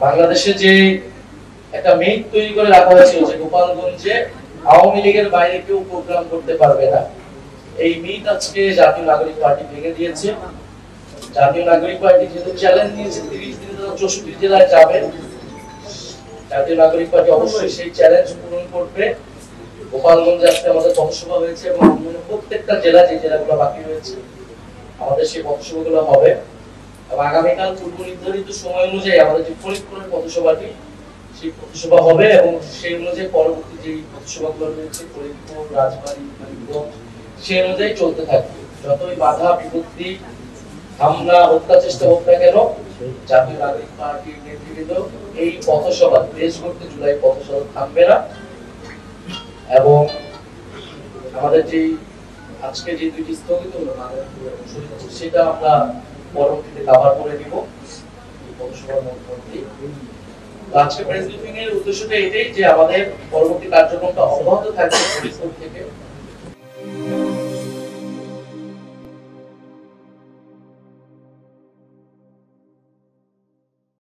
বাংলাদেশে যে একটা মিথ তৈরি করে রাখা হয়েছিল যে গোপালগঞ্জে আওয়ামী লীগের বাইরে কেউ প্রোগ্রাম করতে পারবে না, এই মিথ আজকে জাতীয় নাগরিক পার্টি ভেঙে দিয়েছে। জাতীয় নাগরিক পার্টি যেহেতু চ্যালেঞ্জ দিয়েছে 30 দিনে তারা 64 জেলায় যাবে, জাতীয় নাগরিক পার্টি অবশ্যই সেই চ্যালেঞ্জ পূরণ করবে। গোপালগঞ্জে আজকে আমাদের পথসভা হয়েছে এবং প্রত্যেকটা জেলা, যে জেলাগুলো বাকি রয়েছে, আমাদের সেই পথসভাগুলো হবে এবং আগামীকাল পূর্ব নির্ধারিত সময় অনুযায়ী আমাদের যে ফরিদপুরের পথসভাটি, সেই পথসভা হবে এবং সেই অনুযায়ী পরবর্তী যে পথসভাগুলো রয়েছে ফরিদপুর, রাজবাড়ী, মানিকগঞ্জ, সেই অনুযায়ী চলতে থাকবে। যতই বাধা বিপত্তি, হামলা, হত্যা চেষ্টা হোক না কেন, জাতীয় নাগরিক পার্টির নেতৃবৃন্দ এই পথসভা, দেশ গড়তে জুলাই পথসভা থামবে না। এবং আমাদের যে আজকে যে দুইটি স্থগিত হলো সেটা আমরা পরবর্তীতে কভার করে দিব পথসভার মধ্যে। আজকে প্রেস ব্রিফিং এর উদ্দেশ্যটা এটাই যে আমাদের পরবর্তী কার্যক্রমটা অব্যাহত থাকবে ফরিদপুর থেকে।